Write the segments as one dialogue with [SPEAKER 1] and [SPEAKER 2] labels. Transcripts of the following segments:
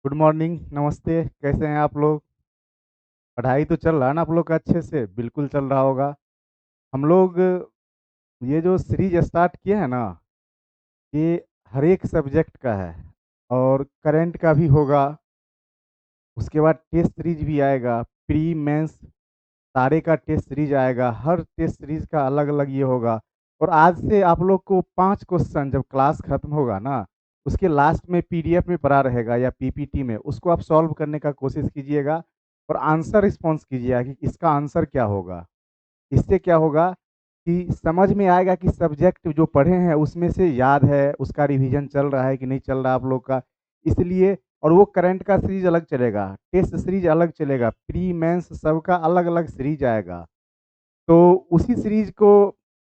[SPEAKER 1] Good morning, नमस्ते, कैसे हैं आप लोग? पढ़ाई तो चल रहा है ना आप लोग का अच्छे से? बिल्कुल चल रहा होगा। हम लोग ये जो सीरीज़ स्टार्ट किए हैं ना, ये हर एक सब्जेक्ट का है और करंट का भी होगा, उसके बाद टेस्ट सीरीज़ भी आएगा, प्री, मेंस सारे का टेस्ट सीरीज़ आएगा, हर टेस्ट सीरीज़ का अलग-अलग ये होगा और आज से आप लोग को 5 क्वेश्चन जब क्लास खत्म होगा ना, उसके लास्ट में पीडीएफ में पड़ा रहेगा या पीपीटी में, उसको आप सॉल्व करने का कोशिश कीजिएगा और आंसर रिस्पॉन्स कीजिएगा कि इसका आंसर क्या होगा। इससे क्या होगा कि समझ में आएगा कि सब्जेक्ट जो पढ़े हैं उसमें से याद है, उसका रिवीजन चल रहा है कि नहीं चल रहा आप लोग का। इसलिए और वो करंट का सीरीज़ अलग चलेगा, टेस्ट सीरीज़ अलग चलेगा, प्री, मेंस सबका अलग-अलग सीरीज़ आएगा। तो उसी सीरीज़ को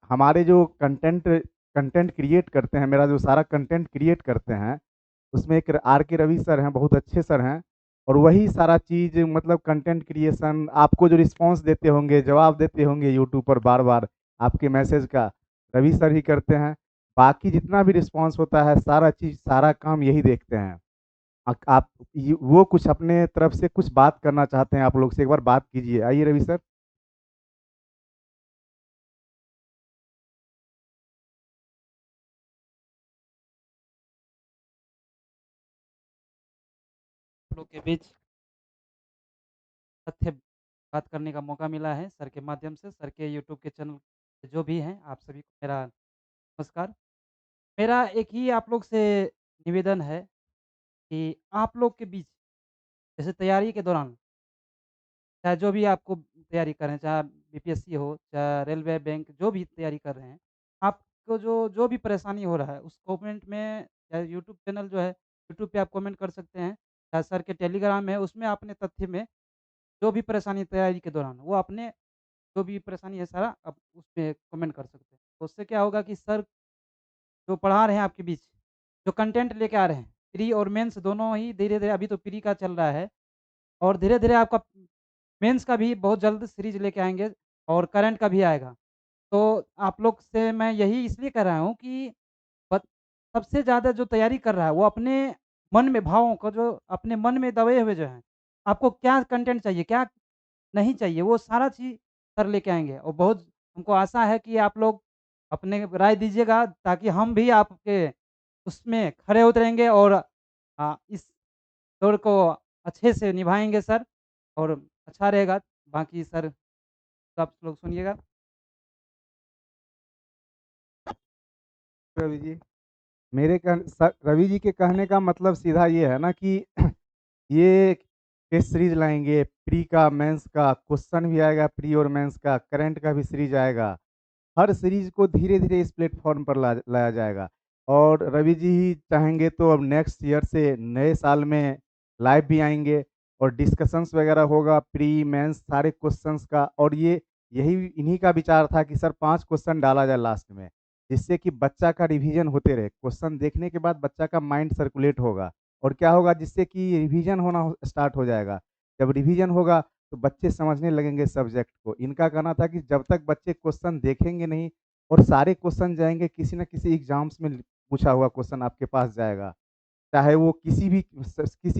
[SPEAKER 1] हमारे जो कंटेंट कंटेंट क्रिएट करते हैं, मेरा जो सारा कंटेंट क्रिएट करते हैं, उसमें एक आर के रवि सर हैं, बहुत अच्छे सर हैं और वही सारा चीज़ मतलब कंटेंट क्रिएशन आपको जो रिस्पॉन्स देते होंगे, जवाब देते होंगे यूट्यूब पर बार-बार आपके मैसेज का, रवि सर ही करते हैं। बाकी जितना भी रिस्पॉन्स होता है, सारा चीज़, सारा काम यही देखते हैं। आप वो कुछ अपने तरफ से कुछ बात करना चाहते हैं आप लोग से, एक बार बात कीजिए। आइए रवि सर।
[SPEAKER 2] लोग के बीच तथ्य बात करने का मौका मिला है सर के माध्यम से, सर के यूट्यूब के चैनल पे जो भी हैं, आप सभी को मेरा नमस्कार। मेरा एक ही आप लोग से निवेदन है कि आप लोग के बीच जैसे तैयारी के दौरान, चाहे जो भी आपको तैयारी कर रहे हैं, चाहे बीपीएससी हो, चाहे रेलवे, बैंक, जो भी तैयारी कर रहे हैं, आपको जो जो भी परेशानी हो रहा है, उस कमेंट में चाहे यूट्यूब चैनल जो है, यूट्यूब पे आप कमेंट कर सकते हैं, चाहे सर के टेलीग्राम है, उसमें अपने तथ्य में जो भी परेशानी तैयारी के दौरान, वो अपने जो भी परेशानी है सारा आप उसपे कमेंट कर सकते हैं। तो उससे क्या होगा कि सर जो पढ़ा रहे हैं आपके बीच, जो कंटेंट लेके आ रहे हैं, प्री और मेंस दोनों ही धीरे-धीरे अभी तो प्री का चल रहा है और धीरे-धीरे आपका मेंस का भी बहुत जल्द सीरीज़ लेके आएँगे और करंट का भी आएगा। तो आप लोग से मैं यही इसलिए कह रहा हूँ कि बत सबसे ज़्यादा जो तैयारी कर रहा है, वो अपने मन में भावों को जो अपने मन में दबे हुए जो हैं, आपको क्या कंटेंट चाहिए, क्या नहीं चाहिए, वो सारा चीज़ सर लेके आएँगे और बहुत हमको आशा है कि आप लोग अपने राय दीजिएगा ताकि हम भी आपके उसमें खरे उतरेंगे और इस दौड़ को अच्छे से निभाएँगे सर और अच्छा रहेगा। बाकी सर आप लोग सुनिएगा।
[SPEAKER 1] रवि जी, रवि जी के कहने का मतलब सीधा ये है ना कि ये टेस्ट सीरीज लाएंगे, प्री का, मेंस का क्वेश्चन भी आएगा, प्री और मेंस का, करंट का भी सीरीज आएगा। हर सीरीज को धीरे धीरे इस प्लेटफॉर्म पर लाया जाएगा और रवि जी ही चाहेंगे तो अब नेक्स्ट ईयर से नए साल में लाइव भी आएंगे और डिस्कशंस वगैरह होगा, प्री मेंस सारे क्वेश्चंस का। और ये यही इन्हीं का विचार था कि सर 5 क्वेश्चन डाला जाए लास्ट में, जिससे कि बच्चा का रिवीजन होते रहे। क्वेश्चन देखने के बाद बच्चा का माइंड सर्कुलेट होगा और क्या होगा, जिससे कि रिवीजन होना स्टार्ट हो जाएगा। जब रिवीजन होगा तो बच्चे समझने लगेंगे सब्जेक्ट को। इनका कहना था कि जब तक बच्चे क्वेश्चन देखेंगे नहीं और सारे क्वेश्चन जाएंगे, किसी न किसी एग्जाम्स में पूछा हुआ क्वेश्चन आपके पास जाएगा, चाहे वो किसी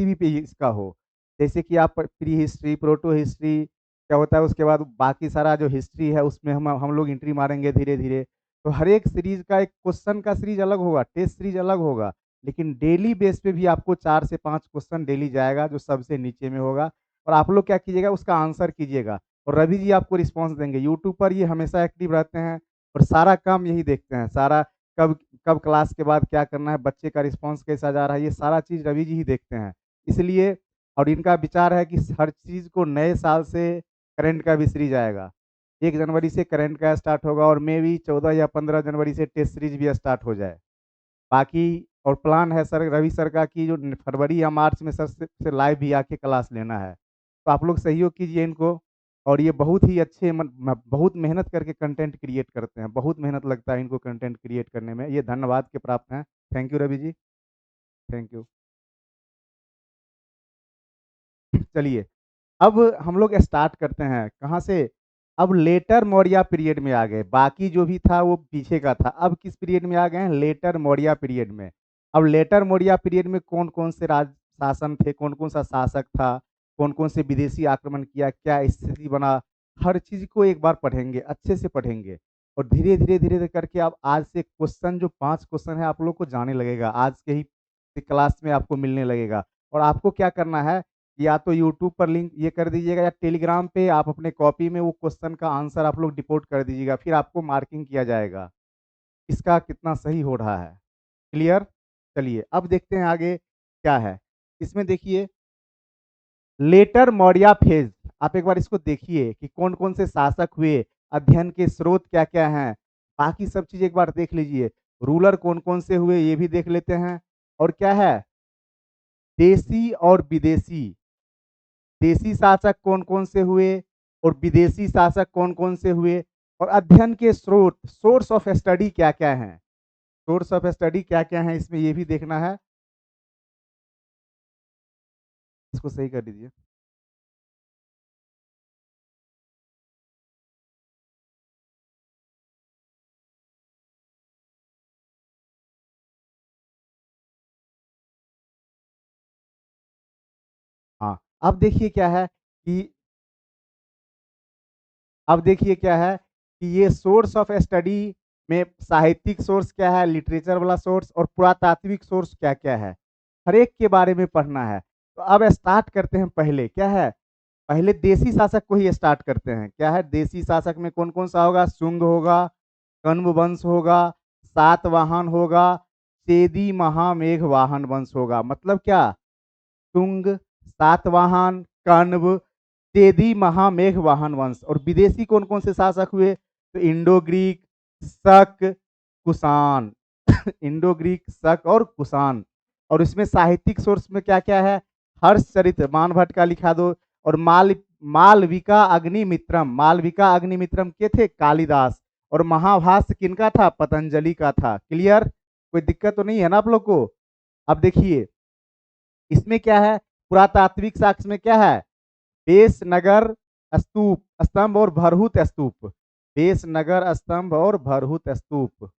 [SPEAKER 1] भी पे इसका हो। जैसे कि आप प्री हिस्ट्री, प्रोटो हिस्ट्री क्या होता है, उसके बाद बाकी सारा जो हिस्ट्री है उसमें हम लोग एंट्री मारेंगे धीरे-धीरे। तो हर एक सीरीज़ का एक क्वेश्चन का सीरीज़ अलग होगा, टेस्ट सीरीज़ अलग होगा, लेकिन डेली बेस पे भी आपको 4 से 5 क्वेश्चन डेली जाएगा जो सबसे नीचे में होगा और आप लोग क्या कीजिएगा, उसका आंसर कीजिएगा और रवि जी आपको रिस्पॉन्स देंगे। यूट्यूब पर ये हमेशा एक्टिव रहते हैं और सारा काम यही देखते हैं, सारा कब कब क्लास के बाद क्या करना है, बच्चे का रिस्पॉन्स कैसा जा रहा है, ये सारा चीज़ रवि जी ही देखते हैं। इसलिए और इनका विचार है कि हर चीज़ को नए साल से करंट का भी सीरीज आएगा। 1 जनवरी से करंट का स्टार्ट होगा और मे बी 14 या 15 जनवरी से टेस्ट सीरीज भी स्टार्ट हो जाए। बाकी और प्लान है सर रवि सर का कि जो फरवरी या मार्च में सर से लाइव भी आके क्लास लेना है। तो आप लोग सहयोग कीजिए इनको और ये बहुत ही अच्छे बहुत मेहनत करके कंटेंट क्रिएट करते हैं। बहुत मेहनत लगता है इनको कंटेंट क्रिएट करने में। ये धन्यवाद के प्राप्त हैं। Thank you Ravi ji, thank you. चलिए, अब हम लोग स्टार्ट करते हैं, कहाँ से? अब लेटर मौर्य पीरियड में आ गए, बाकी जो भी था वो पीछे का था। अब किस पीरियड में आ गए हैं? लेटर मौर्य पीरियड में। अब लेटर मौर्य पीरियड में कौन-कौन से राज शासन थे, कौन-कौन सा शासक था, कौन-कौन से विदेशी आक्रमण किया, क्या स्थिति बना, हर चीज़ को एक बार पढ़ेंगे, अच्छे से पढ़ेंगे। और धीरे-धीरे, धीरे-धीरे करके आप आज से क्वेश्चन जो 5 क्वेश्चन है आप लोग को जाने लगेगा। आज के ही क्लास में आपको मिलने लगेगा। और आपको क्या करना है, या तो यूट्यूब पर लिंक ये कर दीजिएगा या टेलीग्राम पे आप अपने कॉपी में वो क्वेश्चन का आंसर आप लोग डिपोट कर दीजिएगा, फिर आपको मार्किंग किया जाएगा, इसका कितना सही हो रहा है। क्लियर? चलिए अब देखते हैं आगे क्या है। इसमें देखिए लेटर मौर्य फेज, आप एक बार इसको देखिए कि कौन-कौन से शासक हुए, अध्ययन के स्रोत क्या-क्या हैं, बाकी सब चीज़ एक बार देख लीजिए। रूलर कौन-कौन से हुए ये भी देख लेते हैं। और क्या है, देशी और विदेशी, देशी शासक कौन-कौन से हुए और विदेशी शासक कौन-कौन से हुए, और अध्ययन के स्रोत, सोर्स ऑफ स्टडी क्या-क्या हैं, सोर्स ऑफ स्टडी क्या-क्या हैं इसमें ये भी देखना है। इसको सही कर दीजिए। हाँ, अब देखिए क्या है कि अब देखिए क्या है कि ये सोर्स ऑफ स्टडी में साहित्यिक सोर्स क्या है, लिटरेचर वाला सोर्स और पुरातात्विक सोर्स क्या-क्या है, हर एक के बारे में पढ़ना है। तो अब स्टार्ट करते हैं, पहले क्या है, पहले देशी शासक को ही स्टार्ट करते हैं। क्या है, देशी शासक में कौन-कौन सा होगा, शुंग होगा, कण्व वंश होगा, सातवाहन होगा, चेदी महामेघ वाहन वंश होगा। मतलब क्या, शुंग, सातवाहन, कण्व, चेदी महामेघ वाहन वंश। और विदेशी कौन कौन से शासक हुए, तो इंडो ग्रीक, शक, कुषाण इंडो ग्रीक, शक और कुषाण। और इसमें साहित्यिक सोर्स में क्या क्या है, हर्षचरित मान भट्ट का लिखा दो, और मालविका अग्निमित्रम, मालविका अग्निमित्रम के थे, कालिदास। और महाभाष्य किनका था, पतंजलि का था। क्लियर, कोई दिक्कत तो नहीं है ना आप लोग को। अब देखिए इसमें क्या है, पुरातात्विक साक्ष्य में क्या है, बेस नगर स्तूप, स्तंभ और भरहुत स्तूप, बेस नगर स्तंभ और भरहुत स्तूप।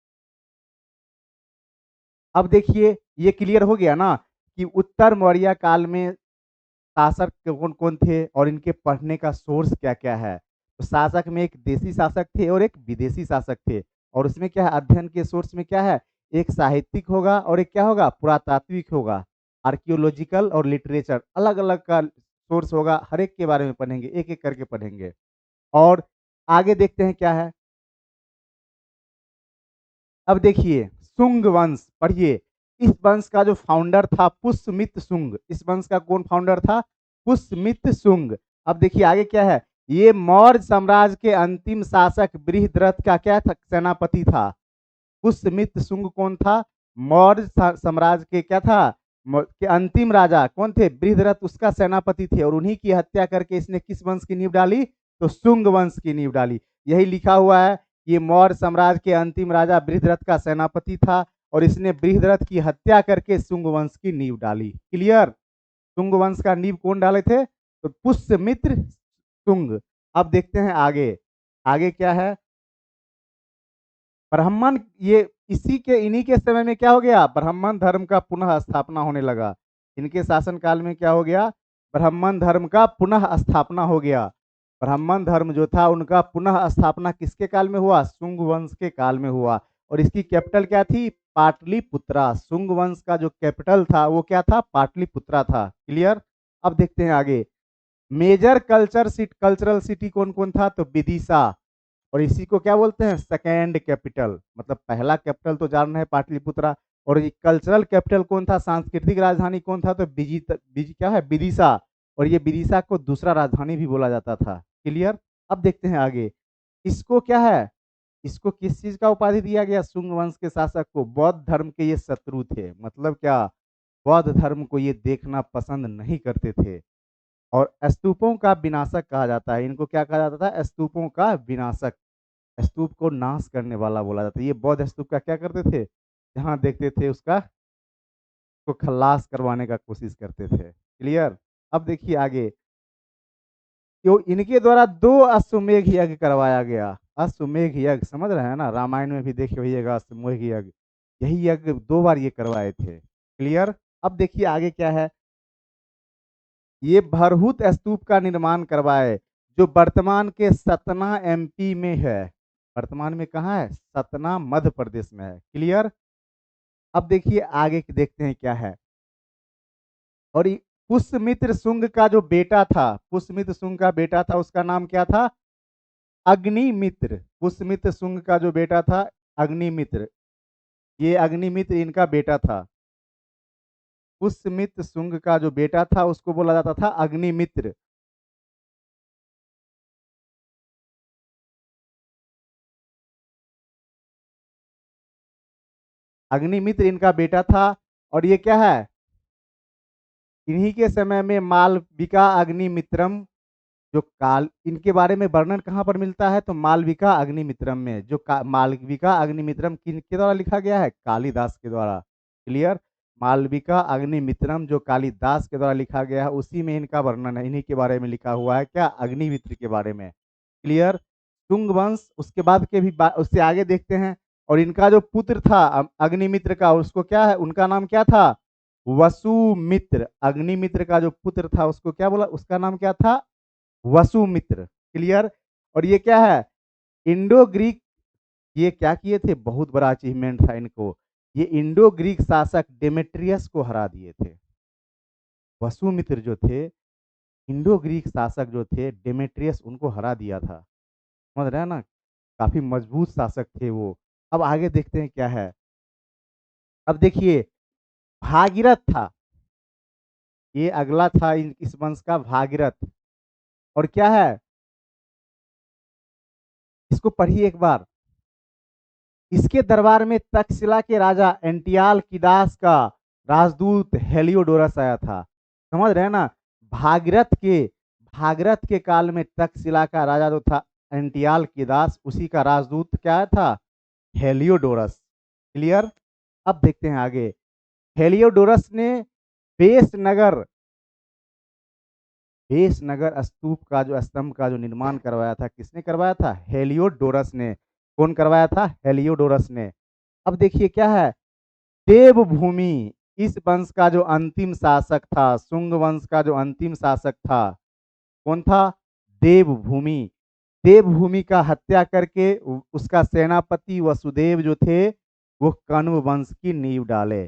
[SPEAKER 1] अब देखिए ये क्लियर हो गया ना कि उत्तर मौर्य काल में शासक कौन कौन थे और इनके पढ़ने का सोर्स क्या क्या है। तो शासक में एक देशी शासक थे और एक विदेशी शासक थे। और उसमें क्या है, अध्ययन के सोर्स में क्या है, एक साहित्यिक होगा और एक क्या होगा, पुरातात्विक होगा। आर्कियोलॉजिकल और लिटरेचर अलग अलग का सोर्स होगा, हर एक के बारे में पढ़ेंगे, एक एक करके पढ़ेंगे। और आगे देखते हैं क्या है। अब देखिए शुंग वंश पढ़िए, इस वंश का जो फाउंडर था पुष्यमित्र शुंग, इस वंश का कौन फाउंडर था, पुष्यमित्र शुंग। अब देखिए आगे क्या है, ये मौर्य साम्राज्य के अंतिम शासक बृहद्रथ का क्या था, सेनापति था। पुष्यमित्र शुंग कौन था, मौर्य साम्राज्य के क्या था, के अंतिम राजा कौन थे, बृहद्रथ उसका सेनापति थे। और उन्हीं की हत्या करके इसने किस वंश की नींव डाली, तो शुंग वंश की नींव डाली। यही लिखा हुआ है, ये मौर्य साम्राज्य के अंतिम राजा बृहद्रथ का सेनापति था और इसने बृहद्रथ की हत्या करके शुंग वंश की नींव डाली। क्लियर, शुंग वंश का नींव कौन डाले थे, तो पुष्यमित्र शुंग। अब देखते हैं आगे, आगे क्या है, ब्राह्मण, ये इसी के इन्हीं के समय में क्या हो गया, ब्राह्मण धर्म का पुनः स्थापना होने लगा। इनके शासन काल में क्या हो गया, ब्राह्मण धर्म का पुनः स्थापना हो गया। ब्राह्मण धर्म जो था उनका पुनः स्थापना किसके काल में हुआ, शुंग वंश के काल में हुआ। और इसकी कैपिटल क्या थी, पाटलिपुत्रा। शुंग वंश का जो कैपिटल था वो क्या था, पाटलिपुत्रा था। क्लियर, अब देखते हैं आगे, मेजर कल्चरल सिटी कौन कौन था, तो विदिशा। और इसी को क्या बोलते हैं, सेकेंड कैपिटल। मतलब पहला कैपिटल तो जान रहे हैं पाटलिपुत्रा, और ये कल्चरल कैपिटल कौन था, सांस्कृतिक राजधानी कौन था, तो क्या है, विदिशा। और ये विदिशा को दूसरा राजधानी भी बोला जाता था। क्लियर, अब देखते हैं आगे, इसको क्या है, इसको किस चीज का उपाधि दिया गया, शुंग वंश के शासक को, बौद्ध धर्म के ये शत्रु थे। मतलब क्या, बौद्ध धर्म को ये देखना पसंद नहीं करते थे। और स्तूपों का विनाशक कहा जाता है, इनको क्या कहा जाता था, स्तूपों का विनाशक, स्तूप को नाश करने वाला बोला जाता है। ये बौद्ध स्तूप का क्या करते थे, जहां देखते थे उसका को खल्लास करवाने का कोशिश करते थे। क्लियर, अब देखिए आगे, तो इनके द्वारा 2 अश्वमेध यज्ञ करवाया गया। अश्वमेध यज्ञ समझ रहे हैं ना, रामायण में भी देखे होइएगा अश्वमेध यज्ञ, यही यज्ञ 2 बार ये करवाए थे। क्लियर, अब देखिए आगे क्या है, ये भरहुत स्तूप का निर्माण करवाए, जो वर्तमान के सतना एमपी में है। वर्तमान में कहाँ है? सतना मध्य प्रदेश में है। क्लियर? अब देखिए आगे देखते हैं क्या है। और पुष्यमित्र शुंग का जो बेटा था, पुष्यमित्र शुंग का बेटा था, उसका नाम क्या था? अग्निमित्र। पुष्यमित्र शुंग का जो बेटा था अग्निमित्र, ये अग्निमित्र इनका बेटा था। पुष्यमित्र शुंग का जो बेटा था उसको बोला जाता था अग्निमित्र। अग्निमित्र इनका बेटा था। और ये क्या है? इन्हीं के समय में मालविका अग्निमित्रम, जो काल, इनके बारे में वर्णन कहाँ पर मिलता है? तो मालविका अग्निमित्रम में। जो मालविका अग्निमित्रम किनके द्वारा लिखा गया है? कालिदास के द्वारा। क्लियर? मालविका अग्निमित्रम जो कालिदास के द्वारा लिखा गया है, उसी में इनका वर्णन है, इन्हीं के बारे में लिखा हुआ है। क्या? अग्निमित्र के बारे में। क्लियर? शुंग वंश, उसके बाद के भी उससे आगे देखते हैं। और इनका जो पुत्र था अग्निमित्र का, उसको क्या है? उनका नाम क्या था? वसुमित्र। अग्निमित्र का जो पुत्र था उसको क्या बोला? उसका नाम क्या था? वसुमित्र। क्लियर? और ये क्या है? इंडो ग्रीक, ये क्या किए थे? बहुत बड़ा अचीवमेंट था इनको। ये इंडो ग्रीक शासक डेमेट्रियस को हरा दिए थे। वसुमित्र जो थे, इंडो ग्रीक शासक जो थे डेमेट्रियस, उनको हरा दिया था। समझ रहे हैं ना? काफी मजबूत शासक थे वो। अब आगे देखते हैं क्या है। अब देखिए, भागीरथ था, ये अगला था इस वंश का, भागीरथ। और क्या है? इसको पढ़िए एक बार। इसके दरबार में तक्षशिला के राजा एंटियाल किदास का राजदूत हेलियोडोरस आया था। समझ रहे हैं ना? भागीरथ के भागीरथ के काल में तक्षशिला का राजा जो था एंटियाल किदास, उसी का राजदूत क्या था? हेलियोडोरस। क्लियर? अब देखते हैं आगे। हेलियोडोरस ने बेसनगर बेसनगर स्तूप का जो स्तंभ का जो निर्माण करवाया था, किसने करवाया था? हेलियोडोरस ने। कौन करवाया था? हेलियोडोरस ने। अब देखिए क्या है। देवभूमि, इस वंश का जो अंतिम शासक था, शुंग वंश का जो अंतिम शासक था, कौन था? देवभूमि। देवभूमि का हत्या करके उसका सेनापति वसुदेव जो थे, वो कण्व वंश की नींव डाले।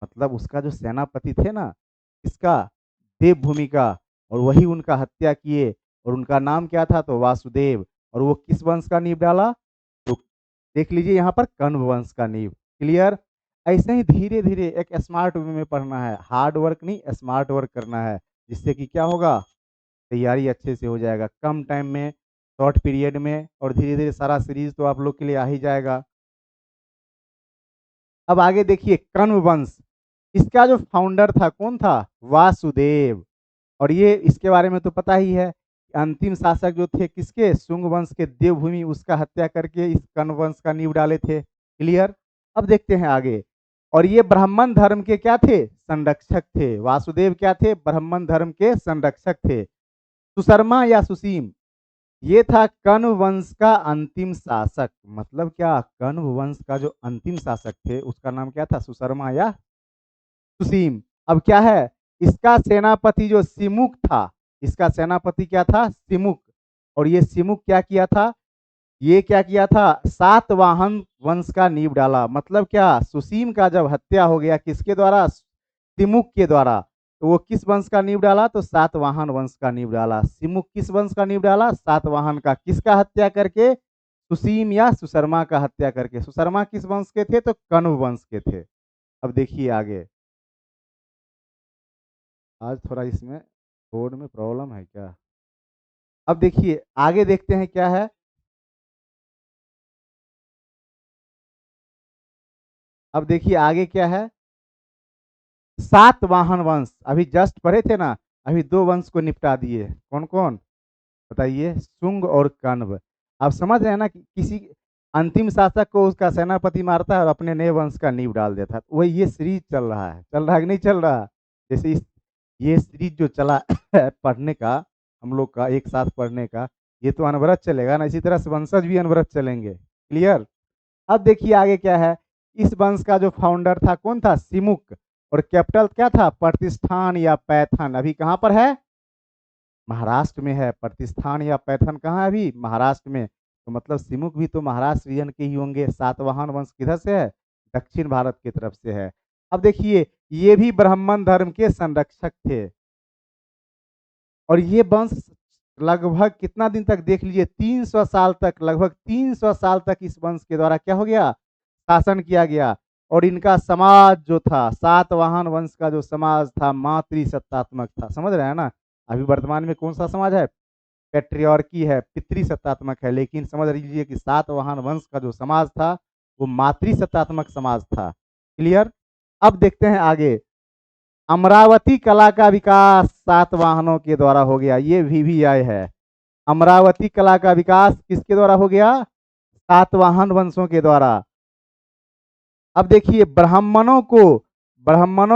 [SPEAKER 1] मतलब उसका जो सेनापति थे ना, इसका, देवभूमि का, और वही उनका हत्या किए। और उनका नाम क्या था? तो वासुदेव। और वो किस वंश का नींव डाला? तो देख लीजिए यहाँ पर कण्व वंश का नींव। क्लियर? ऐसे ही धीरे धीरे एक स्मार्ट वे में पढ़ना है, हार्ड वर्क नहीं, स्मार्ट वर्क करना है, जिससे कि क्या होगा? तैयारी अच्छे से हो जाएगा, कम टाइम में, शॉर्ट पीरियड में, और धीरे धीरे सारा सीरीज तो आप लोग के लिए आ ही जाएगा। अब आगे देखिए, कण्व वंश, इसका जो फाउंडर था कौन था? वासुदेव। और ये इसके बारे में तो पता ही है, अंतिम शासक जो थे किसके? शुंग वंश के, देवभूमि, उसका हत्या करके इस कण्व वंश का नींव डाले थे। क्लियर? अब देखते हैं आगे। और ये ब्राह्मण धर्म के क्या थे? संरक्षक थे। वासुदेव क्या थे? ब्राह्मण धर्म के संरक्षक थे। सुशर्मा या सुसीम, ये था कण्व वंश का अंतिम शासक। मतलब क्या? कण्व वंश का जो अंतिम शासक थे उसका नाम क्या था? सुशर्मा या सुसीम। अब क्या है? इसका सेनापति जो सिमुक था, इसका सेनापति क्या था? सिमुक। और ये सिमुक क्या किया था? ये क्या किया था? सातवाहन वंश का नींव डाला। मतलब क्या? सुसीम का जब हत्या हो गया, किसके द्वारा? सिमुक के द्वारा, तो वो किस वंश का नींव डाला? तो सातवाहन वंश का नींव डाला। सिमुक किस वंश का नींव डाला? सातवाहन का। किसका हत्या करके? सुसीम या सुशर्मा का हत्या करके। सुशर्मा किस वंश के थे? तो कण्व वंश के थे। अब देखिए आगे। आज थोड़ा इसमें बोर्ड में प्रॉब्लम है क्या? अब देखिए आगे, देखते हैं क्या है। अब देखिए आगे क्या है। सातवाहन वंश, अभी जस्ट पढ़े थे ना, अभी दो वंश को निपटा दिए। कौन कौन? बताइए। शुंग और कण्व। आप समझ रहे हैं ना कि किसी अंतिम शासक को उसका सेनापति मारता है और अपने नए वंश का नींव डाल देता है। वही ये सीरीज चल रहा है, चल रहा है कि नहीं चल रहा? जैसे ये सीरीज जो चला है पढ़ने का, हम लोग का एक साथ पढ़ने का, ये तो अनवरत चलेगा ना, इसी तरह से वंशज भी अनवरत चलेंगे। क्लियर? अब देखिए आगे क्या है। इस वंश का जो फाउंडर था कौन था? सिमुक। और कैपिटल क्या था? प्रतिष्ठान या पैथन। अभी कहाँ पर है? महाराष्ट्र में है। प्रतिष्ठान या पैथन कहाँ है अभी? महाराष्ट्र में। तो मतलब सिमुक भी तो महाराष्ट्र रीजन के ही होंगे। सातवाहन वंश किधर से है? दक्षिण भारत की तरफ से है। अब देखिए, ये भी ब्राह्मण धर्म के संरक्षक थे और ये वंश लगभग कितना दिन तक देख लीजिए, 300 साल तक, लगभग 300 साल तक इस वंश के द्वारा क्या हो गया? शासन किया गया। और इनका समाज जो था, सातवाहन वंश का जो समाज था, मातृसत्तात्मक था। समझ रहे हैं ना? अभी वर्तमान में कौन सा समाज है? पैट्रियार्की है, पितृसत्तात्मक है। लेकिन समझ लीजिए कि सातवाहन वंश का जो समाज था वो मातृसत्तात्मक समाज था। क्लियर? अब देखते हैं आगे। अमरावती कला का विकास सातवाहनों के द्वारा हो गया। ये VVI है। अमरावती कला का विकास किसके द्वारा हो गया? सातवाहन वंशों के द्वारा। अब देखिए, ब्राह्मणों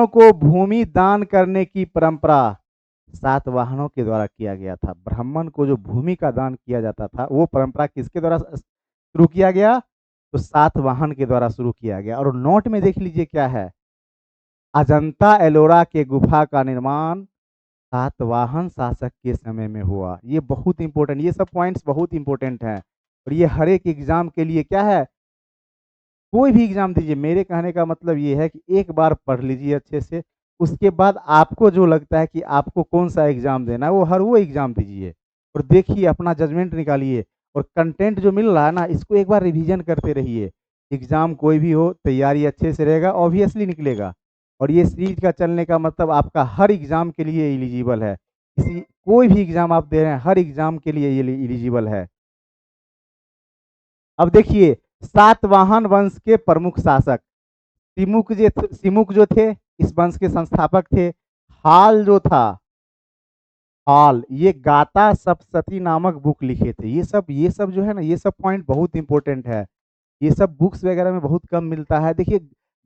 [SPEAKER 1] को भूमि दान करने की परंपरा सातवाहनों के द्वारा किया गया था। ब्राह्मण को जो भूमि का दान किया जाता था वो परंपरा किसके द्वारा शुरू किया गया? तो सातवाहन के द्वारा शुरू किया गया। और नोट में देख लीजिए क्या है? अजंता एलोरा के गुफा का निर्माण सातवाहन शासक के समय में हुआ। ये बहुत इंपॉर्टेंट, ये सब पॉइंट्स बहुत इंपॉर्टेंट हैं और ये हर एक एग्जाम के लिए क्या है? कोई भी एग्जाम दीजिए, मेरे कहने का मतलब ये है कि एक बार पढ़ लीजिए अच्छे से, उसके बाद आपको जो लगता है कि आपको कौन सा एग्जाम देना है वो एग्जाम दीजिए और देखिए, अपना जजमेंट निकालिए। और कंटेंट जो मिल रहा है ना, इसको एक बार रिवीजन करते रहिए। एग्जाम कोई भी हो, तैयारी अच्छे से रहेगा, ऑब्वियसली निकलेगा। और ये सीरीज का चलने का मतलब आपका हर एग्जाम के लिए एलिजिबल है। किसी कोई भी एग्जाम आप दे रहे हैं, हर एग्जाम के लिए ये एलिजिबल है। अब देखिए, सातवाहन वंश के प्रमुख शासक सिमुक जो थे, इस वंश के संस्थापक थे। हाल जो था, हाल ये गाथा सप्तशती नामक बुक लिखे थे। ये सब जो है ना, ये सब पॉइंट बहुत इंपॉर्टेंट है। ये सब बुक्स वगैरह में बहुत कम मिलता है। देखिए,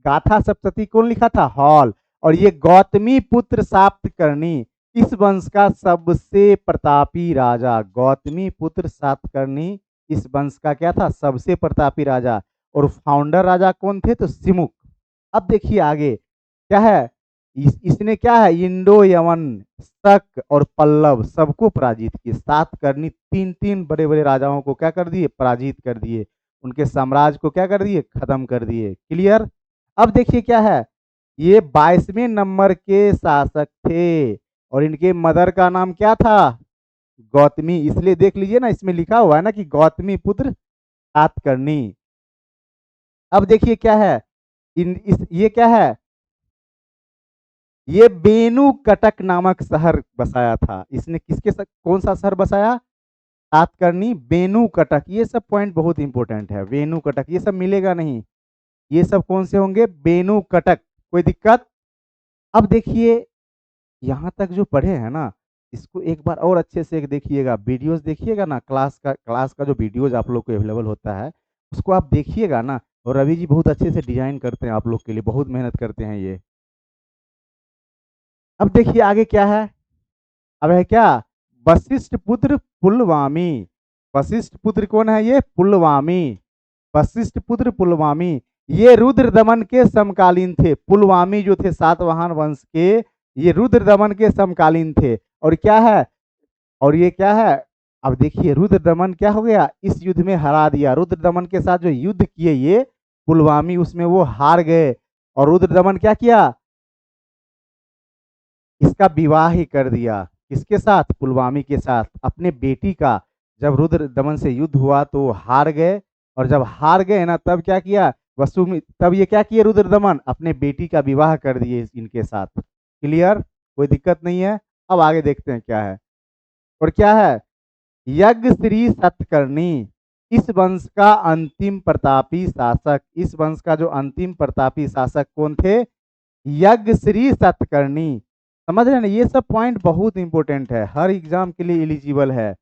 [SPEAKER 1] गाथा सप्तशती कौन लिखा था? हॉल। और ये गौतमी पुत्र सातकर्णी इस वंश का सबसे प्रतापी राजा। गौतमी पुत्र सातकर्णी इस वंश का क्या था? सबसे प्रतापी राजा। और फाउंडर राजा कौन थे? तो सिमुक। अब देखिए आगे क्या है? इसने क्या है? इंडो यमन, शक और पल्लव सबको पराजित किए। सातकर्णी तीन तीन बड़े बड़े राजाओं को क्या कर दिए? पराजित कर दिए। उनके साम्राज्य को क्या कर दिए? खत्म कर दिए। क्लियर? अब देखिए क्या है? ये 22वें नंबर के शासक थे और इनके मदर का नाम क्या था? गौतमी। इसलिए देख लीजिए ना, इसमें लिखा हुआ है ना कि गौतमी पुत्र सातकर्णी। अब देखिए क्या है? ये क्या है? ये बेनु कटक नामक शहर बसाया था इसने। कौन सा शहर बसाया? सातकर्णी बेनु कटक। ये सब पॉइंट बहुत इंपॉर्टेंट है। बेनु कटक ये सब मिलेगा नहीं। ये सब कौन से होंगे? बेनु कटक। कोई दिक्कत? अब देखिए, यहाँ तक जो पढ़े हैं ना, इसको एक बार और अच्छे से देखिएगा। वीडियोस देखिएगा ना, क्लास का जो वीडियोस आप लोग को अवेलेबल होता है उसको आप देखिएगा ना। और रवि जी बहुत अच्छे से डिजाइन करते हैं आप लोग के लिए, बहुत मेहनत करते हैं ये। अब देखिए आगे क्या है? अब है क्या? वशिष्ठ पुत्र पुलवामी। वशिष्ठ पुत्र कौन है? ये पुलवामी। वशिष्ठ पुत्र पुलवामी ये रुद्रदमन के समकालीन थे। पुलवामी जो थे सातवाहन वंश के, ये रुद्रदमन के समकालीन थे। और क्या है? और ये क्या है? अब देखिए, रुद्रदमन क्या हो गया? इस युद्ध में हरा दिया। रुद्रदमन के साथ जो युद्ध किए ये पुलवामी, उसमें वो हार गए। और रुद्रदमन क्या किया? इसका विवाह ही कर दिया। किसके साथ? पुलवामी के साथ, अपने बेटी का। जब रुद्र दमन से युद्ध हुआ तो वो हार गए। और जब हार गए ना, तब क्या किया तब ये क्या किए? रुद्र दमन अपने बेटी का विवाह कर दिए इनके साथ। क्लियर? कोई दिक्कत नहीं है। अब आगे देखते हैं क्या है। और क्या है? यज्ञ श्री सतकर्णी इस वंश का अंतिम प्रतापी शासक। इस वंश का जो अंतिम प्रतापी शासक कौन थे? यज्ञ श्री सतकर्णी। समझ रहे हैं ना? ये सब पॉइंट बहुत इंपॉर्टेंट है, हर एग्जाम के लिए एलिजिबल है।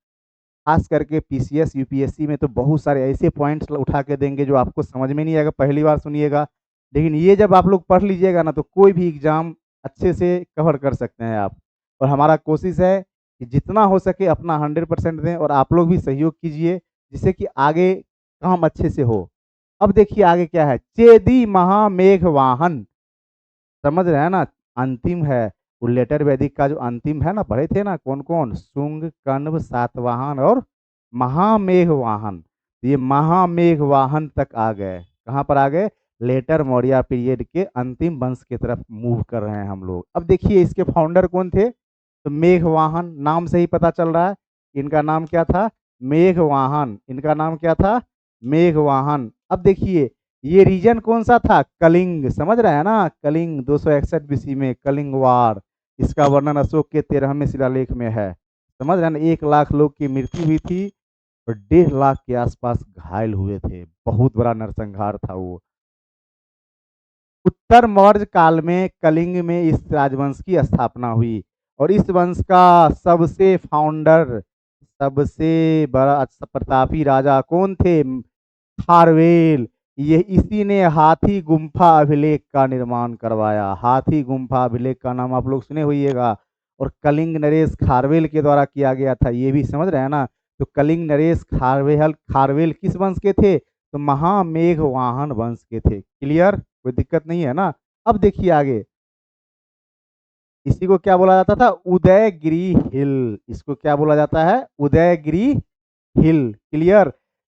[SPEAKER 1] खास करके पीसीएस यूपीएससी में तो बहुत सारे ऐसे पॉइंट्स उठा के देंगे जो आपको समझ में नहीं आएगा, पहली बार सुनिएगा। लेकिन ये जब आप लोग पढ़ लीजिएगा ना, तो कोई भी एग्जाम अच्छे से कवर कर सकते हैं आप। और हमारा कोशिश है कि जितना हो सके अपना 100% दें और आप लोग भी सहयोग कीजिए, जिससे कि आगे काम अच्छे से हो। अब देखिए आगे क्या है? चेदी महामेघ वाहन। समझ रहे हैं ना? अंतिम है, वो लेटर वैदिक का जो अंतिम है ना, पढ़े थे ना कौन-कौन? शुंग, कण्व, सातवाहन और महामेघवाहन। ये महामेघवाहन तक आ गए। कहाँ पर आ गए? लेटर मौर्य पीरियड के अंतिम वंश की तरफ मूव कर रहे हैं हम लोग। अब देखिए इसके फाउंडर कौन थे? तो मेघवाहन, नाम से ही पता चल रहा है। इनका नाम क्या था? मेघवाहन। इनका नाम क्या था? मेघवाहन। अब देखिए ये रीजन कौन सा था? कलिंग। समझ रहे हैं ना? कलिंग 261 बीसी में कलिंग वार। इसका वर्णन अशोक के 13वें शिलालेख में है। समझ रहे हैं ना? 1 लाख लोग की मृत्यु हुई थी और 1.5 लाख के आसपास घायल हुए थे। बहुत बड़ा नरसंहार था वो। उत्तर मौर्य काल में कलिंग में इस राजवंश की स्थापना हुई और इस वंश का सबसे फाउंडर, सबसे बड़ा प्रतापी राजा कौन थे? खारवेल। ये इसी ने हाथी गुम्फा अभिलेख का निर्माण करवाया। हाथी गुम्फा अभिलेख का नाम आप लोग सुने होइएगा। और कलिंग नरेश खारवेल के द्वारा किया गया था, ये भी समझ रहे हैं ना? तो कलिंग नरेश खारवेल खारवेल किस वंश के थे? तो महामेघवाहन वंश के थे। क्लियर? कोई दिक्कत नहीं है ना? अब देखिए आगे, इसी को क्या बोला जाता था? उदयगिरी हिल। इसको क्या बोला जाता है? उदयगिरी हिल। क्लियर?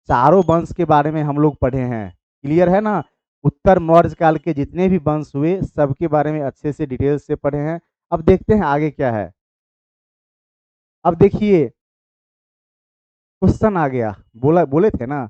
[SPEAKER 1] चारों वंश के बारे में हम लोग पढ़े हैं। क्लियर है ना? उत्तर मौर्य काल के जितने भी वंश हुए सबके बारे में अच्छे से डिटेल से पढ़े हैं। अब देखते हैं आगे क्या है। अब देखिए क्वेश्चन आ गया, बोला बोले थे ना।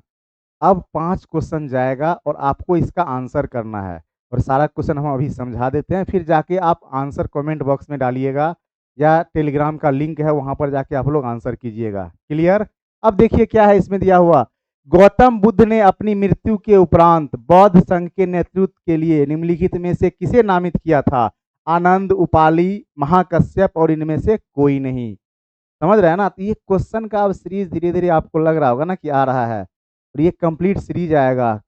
[SPEAKER 1] अब 5 क्वेश्चन जाएगा और आपको इसका आंसर करना है। और सारा क्वेश्चन हम अभी समझा देते हैं, फिर जाके आप आंसर कमेंट बॉक्स में डालिएगा या टेलीग्राम का लिंक है वहां पर जाके आप लोग आंसर कीजिएगा। क्लियर? अब देखिए क्या है इसमें दिया हुआ। गौतम बुद्ध ने अपनी मृत्यु के उपरांत बौद्ध संघ के नेतृत्व के लिए निम्नलिखित में से किसे नामित किया था? आनंद, उपाली, महाकश्यप और इनमें से कोई नहीं। समझ रहे हैं ना? तो ये क्वेश्चन का अब सीरीज धीरे धीरे आपको लग रहा होगा ना कि आ रहा है और ये कंप्लीट सीरीज आएगा।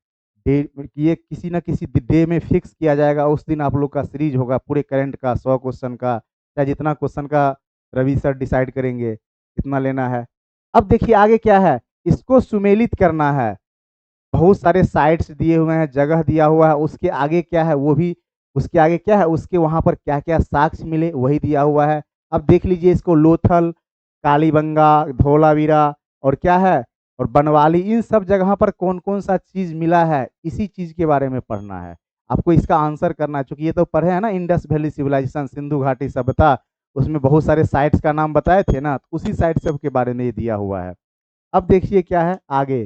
[SPEAKER 1] डे ये किसी ना किसी डे में फिक्स किया जाएगा, उस दिन आप लोग का सीरीज होगा पूरे करंट का 100 क्वेश्चन का, या जितना क्वेश्चन का रवि सर डिसाइड करेंगे कितना लेना है। अब देखिए आगे क्या है, इसको सुमेलित करना है। बहुत सारे साइट्स दिए हुए हैं, जगह दिया हुआ है, उसके आगे क्या है वो भी, उसके आगे क्या है, उसके वहां पर क्या क्या साक्ष्य मिले वही दिया हुआ है। अब देख लीजिए इसको, लोथल, कालीबंगा, धोलावीरा और क्या है, और बनवाली, इन सब जगह पर कौन कौन सा चीज मिला है, इसी चीज के बारे में पढ़ना है। आपको इसका आंसर करना है, क्योंकि ये तो पढ़े हैं ना इंडस वैली सिविलाइजेशन, सिंधु घाटी सभ्यता, उसमें बहुत सारे साइट्स का नाम बताए थे ना, तो उसी साइट सब के बारे में ये दिया हुआ है। अब देखिए क्या है आगे।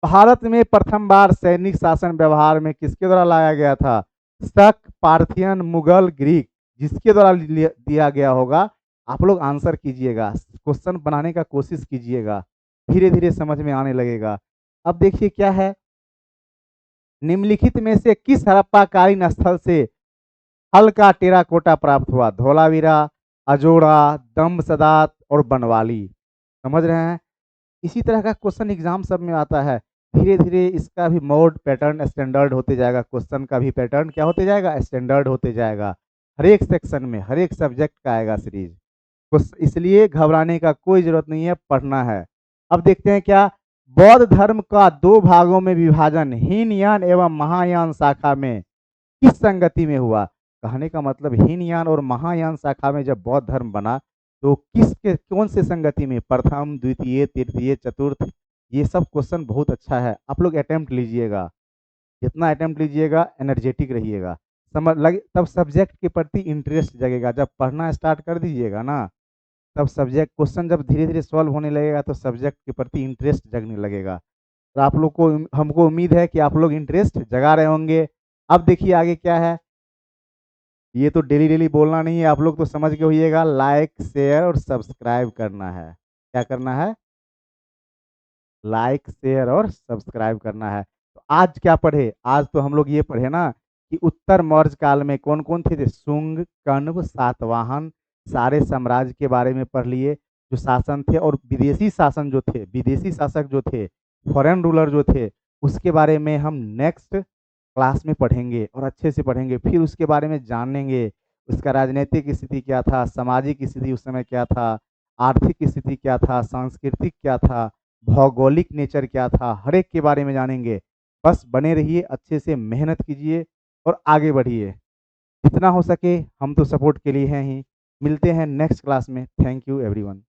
[SPEAKER 1] भारत में प्रथम बार सैनिक शासन व्यवहार में किसके द्वारा लाया गया था? शक, पार्थियन, मुगल, ग्रीक, जिसके द्वारा दिया गया होगा आप लोग आंसर कीजिएगा, क्वेश्चन बनाने का कोशिश कीजिएगा, धीरे धीरे समझ में आने लगेगा। अब देखिए क्या है, निम्नलिखित में से किस हड़प्पाकालीन स्थल से हल का टेराकोटा प्राप्त हुआ? धोलावीरा, अजोड़ा, दम्बसदात और बनवाली। समझ रहे हैं? इसी तरह का क्वेश्चन एग्जाम सब में आता है। धीरे धीरे इसका भी मोड पैटर्न स्टैंडर्ड होते जाएगा, क्वेश्चन का भी पैटर्न क्या होते जाएगा? स्टैंडर्ड होते जाएगा। हर एक सेक्शन में हर एक सब्जेक्ट का आएगा सीरीज, इसलिए घबराने का कोई जरूरत नहीं है, पढ़ना है। अब देखते हैं क्या, बौद्ध धर्म का 2 भागों में विभाजन हीनयान एवं महायान शाखा में किस संगति में हुआ? कहने का मतलब हीनयान और महायान शाखा में जब बौद्ध धर्म बना तो किसके कौन से संगति में? प्रथम, द्वितीय, तृतीय, चतुर्थ। ये सब क्वेश्चन बहुत अच्छा है, आप लोग अटेम्प्ट लीजिएगा। जितना अटेम्प्ट लीजिएगा एनर्जेटिक रहिएगा, समझ लगे, तब सब्जेक्ट के प्रति इंटरेस्ट जगेगा। जब पढ़ना स्टार्ट कर दीजिएगा ना, तब सब्जेक्ट क्वेश्चन जब धीरे धीरे सॉल्व होने लगेगा तो सब्जेक्ट के प्रति इंटरेस्ट जगने लगेगा। तो आप लोग को, हमको उम्मीद है कि आप लोग इंटरेस्ट जगा रहे होंगे। अब देखिए आगे क्या है, ये तो डेली डेली बोलना नहीं है, आप लोग तो समझ के होइएगा। लाइक, शेयर और सब्सक्राइब करना है। क्या करना है? लाइक, शेयर और सब्सक्राइब करना है। तो आज क्या पढ़े? आज तो हम लोग ये पढ़े ना कि उत्तर मौर्य काल में कौन कौन थे? शुंग, कण्व, सातवाहन, सारे साम्राज्य के बारे में पढ़ लिए जो शासन थे, और विदेशी शासन जो थे, विदेशी शासक जो थे, फॉरेन रूलर जो थे, उसके बारे में हम नेक्स्ट क्लास में पढ़ेंगे और अच्छे से पढ़ेंगे। फिर उसके बारे में जानेंगे, उसका राजनीतिक स्थिति क्या था, सामाजिक स्थिति उस समय क्या था, आर्थिक स्थिति क्या था, सांस्कृतिक क्या था, भौगोलिक नेचर क्या था, हर एक के बारे में जानेंगे। बस बने रहिए, अच्छे से मेहनत कीजिए, और आगे बढ़िए। जितना हो सके हम तो सपोर्ट के लिए हैं ही। मिलते हैं नेक्स्ट क्लास में। Thank you everyone.